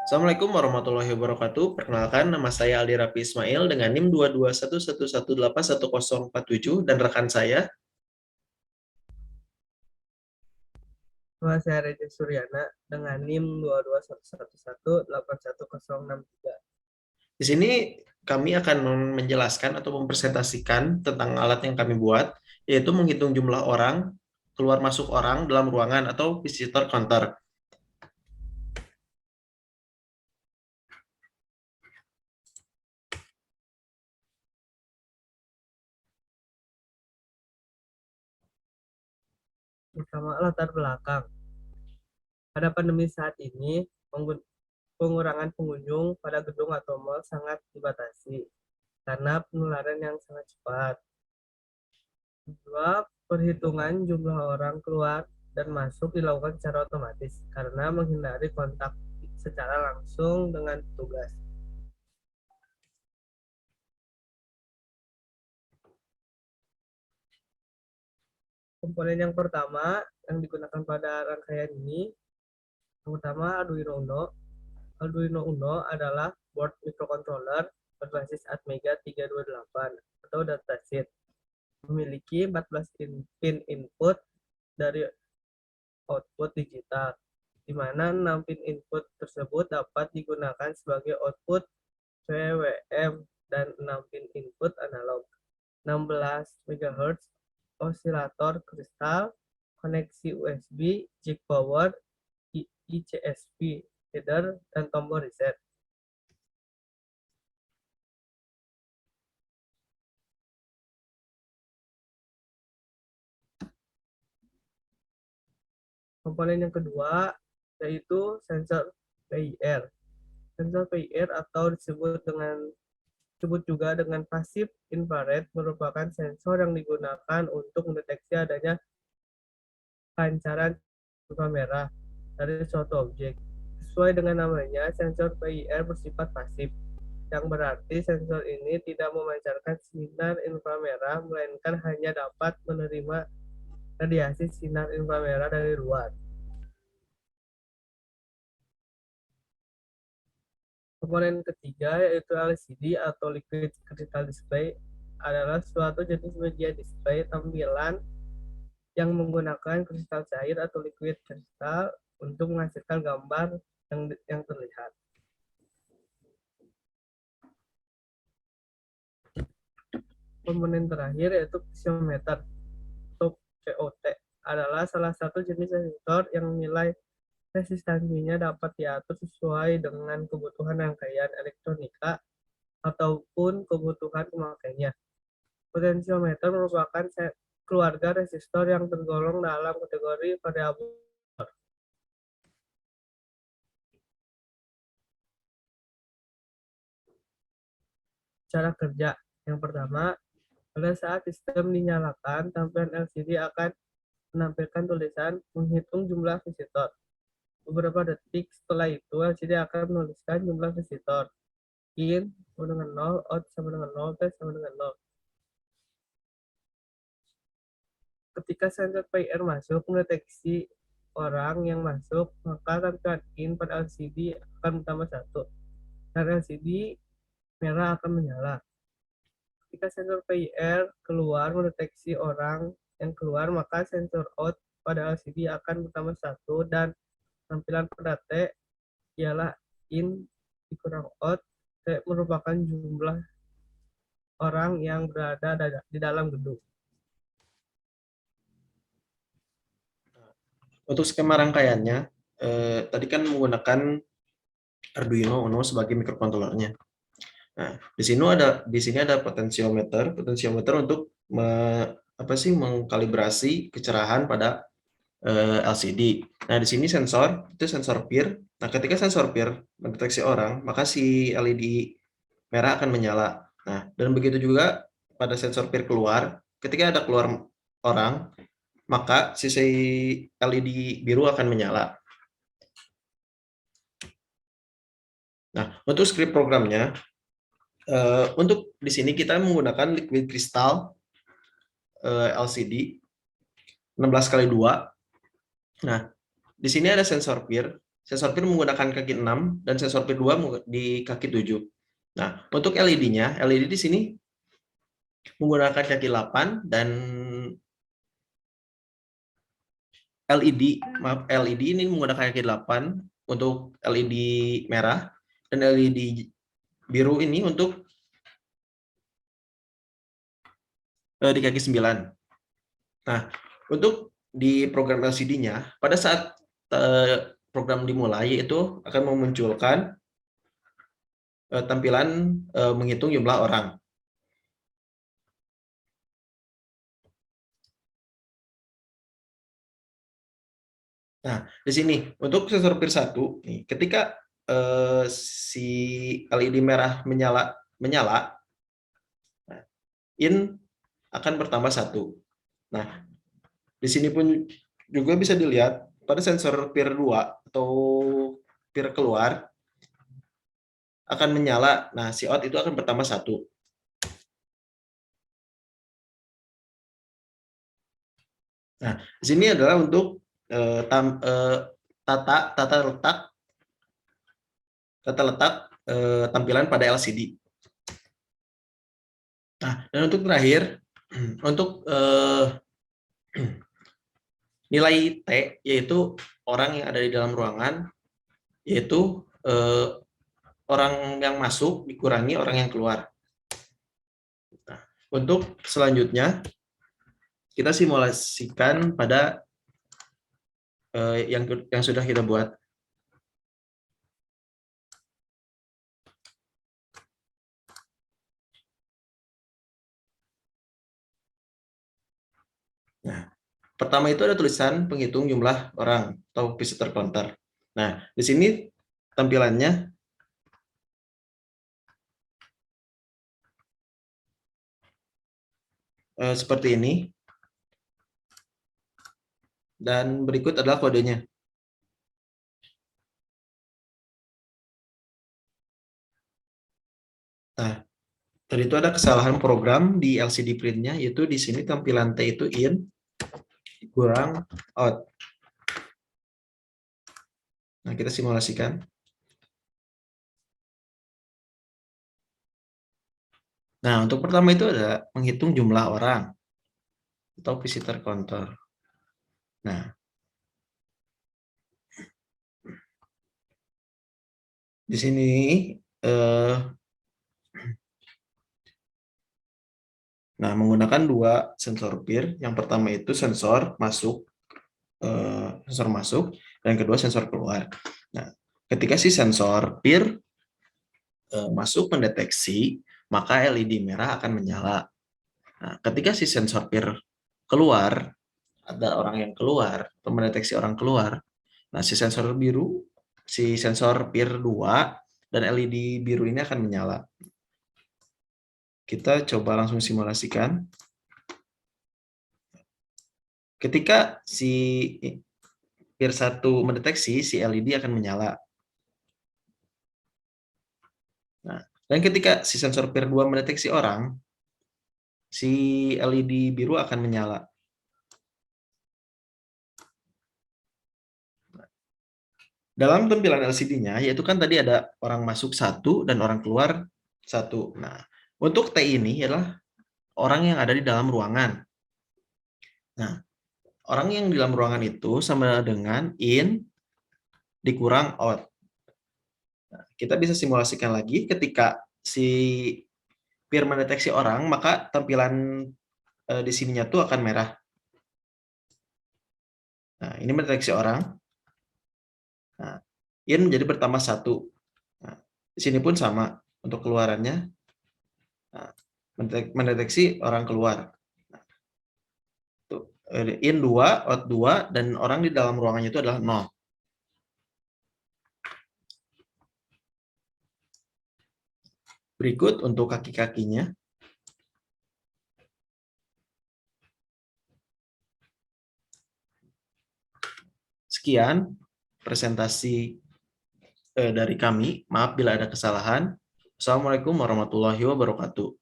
Assalamualaikum warahmatullahi wabarakatuh. Perkenalkan, nama saya Aldi Rafi Ismail dengan NIM 22111181047 dan rekan saya. Nama saya Reza Suryana dengan NIM 22111181063. Di sini kami akan menjelaskan atau mempresentasikan tentang alat yang kami buat, yaitu menghitung jumlah orang, keluar masuk orang dalam ruangan atau visitor counter. Pertama, latar belakang. Pada pandemi saat ini, pengurangan pengunjung pada gedung atau mal sangat dibatasi karena penularan yang sangat cepat. Kedua, perhitungan jumlah orang keluar dan masuk dilakukan secara otomatis karena menghindari kontak secara langsung dengan petugas. Komponen yang pertama yang digunakan pada rangkaian ini, yang pertama Arduino Uno. Arduino Uno adalah board microcontroller berbasis Atmega 328 atau datasheet. Memiliki 14 pin input dari output digital, di mana 6 pin input tersebut dapat digunakan sebagai output PWM dan 6 pin input analog. 16 MHz osilator kristal, koneksi USB, jack power, ICSP, header, dan tombol reset. Komponen yang kedua yaitu sensor PIR. Sensor PIR atau disebut juga dengan pasif infrared merupakan sensor yang digunakan untuk mendeteksi adanya pancaran inframerah dari suatu objek. Sesuai dengan namanya, sensor PIR bersifat pasif, yang berarti sensor ini tidak memancarkan sinar inframerah, melainkan hanya dapat menerima radiasi sinar inframerah dari luar. Komponen ketiga yaitu LCD atau Liquid Crystal Display adalah suatu jenis media display tampilan yang menggunakan kristal cair atau liquid kristal untuk menghasilkan gambar yang terlihat. Komponen terakhir yaitu potentiometer atau POT adalah salah satu jenis resistor yang nilai resistansinya dapat diatur sesuai dengan kebutuhan rangkaian elektronika ataupun kebutuhan pemakainya. Potentiometer merupakan keluarga resistor yang tergolong dalam kategori variabel. Cara kerja yang pertama, pada saat sistem dinyalakan, tampilan LCD akan menampilkan tulisan menghitung jumlah visitor. Beberapa detik setelah itu, LCD akan menuliskan jumlah visitor. In sama dengan 0, out sama dengan 0, test sama dengan 0. Ketika sensor PIR masuk mendeteksi orang yang masuk, maka tampilan in pada LCD akan bertambah 1. Dan LCD merah akan menyala. Ketika sensor PIR keluar mendeteksi orang yang keluar, maka sensor out pada LCD akan bertambah 1 dan tampilan pada T ialah in dikurang out. T merupakan jumlah orang yang berada di dalam gedung. Untuk skema rangkaiannya, tadi kan menggunakan Arduino Uno sebagai mikrokontrolernya. Nah, di sini ada potensiometer untuk mengkalibrasi kecerahan pada LCD. Nah, di sini itu sensor PIR. Nah, ketika sensor PIR mendeteksi orang, maka si LED merah akan menyala. Nah, dan begitu juga pada sensor PIR keluar, ketika ada keluar orang, maka sisi LED biru akan menyala. Nah, untuk script programnya, untuk di sini kita menggunakan liquid crystal LCD 16x2. Nah, di sini ada sensor PIR. sensor PIR menggunakan kaki 6 dan sensor PIR 2 di kaki 7. Nah, untuk LED-nya, LED di sini menggunakan kaki 8 dan LED ini menggunakan kaki 8 untuk LED merah dan LED biru ini untuk di kaki 9. Nah, untuk di program LCD-nya, pada saat program dimulai itu akan memunculkan tampilan menghitung jumlah orang. Nah, di sini untuk sensor PIR 1, nih, ketika si LED merah menyala, in akan bertambah 1. Nah, di sini pun juga bisa dilihat pada sensor PIR 2 atau PIR keluar akan menyala. Nah, si out itu akan bertambah 1. Nah, di sini adalah untuk tata letak tampilan pada LCD. Nah, dan untuk terakhir, untuk nilai T, yaitu orang yang ada di dalam ruangan, yaitu orang yang masuk dikurangi orang yang keluar. Nah, untuk selanjutnya, kita simulasikan pada yang sudah kita buat. Nah, pertama itu ada tulisan penghitung jumlah orang atau visitor counter. Nah, di sini tampilannya seperti ini. Dan berikut adalah kodenya. Nah, tadi itu ada kesalahan program di LCD print-nya, yaitu di sini tampilan T itu in, kurang out. Nah, kita simulasikan. Nah, untuk pertama itu ada menghitung jumlah orang atau visitor counter. Nah, di sini menggunakan dua sensor PIR. Yang pertama itu sensor masuk, dan kedua sensor keluar. Nah, ketika si sensor PIR masuk mendeteksi, maka LED merah akan menyala. Nah, ketika si sensor PIR keluar, ada orang yang keluar, atau mendeteksi orang keluar, nah si sensor PIR 2 dan LED biru ini akan menyala. Kita coba langsung simulasikan. Ketika si PIR 1 mendeteksi, si LED akan menyala. Nah, dan ketika si sensor PIR 2 mendeteksi orang, si LED biru akan menyala. Dalam tampilan LCD-nya, yaitu kan tadi ada orang masuk 1 dan orang keluar 1. Nah, untuk T ini adalah orang yang ada di dalam ruangan. Nah, orang yang di dalam ruangan itu sama dengan in dikurang out. Nah, kita bisa simulasikan lagi ketika si PIR mendeteksi orang, maka tampilan di sininya tuh akan merah. Nah, ini mendeteksi orang. Nah, in jadi bertambah 1. Nah, di sini pun sama untuk keluarannya. Nah, mendeteksi orang keluar. Nah, in 2, out 2, dan orang di dalam ruangannya itu adalah 0. Berikut untuk kaki-kakinya. Sekian presentasi dari kami. Maaf bila ada kesalahan. Assalamualaikum warahmatullahi wabarakatuh.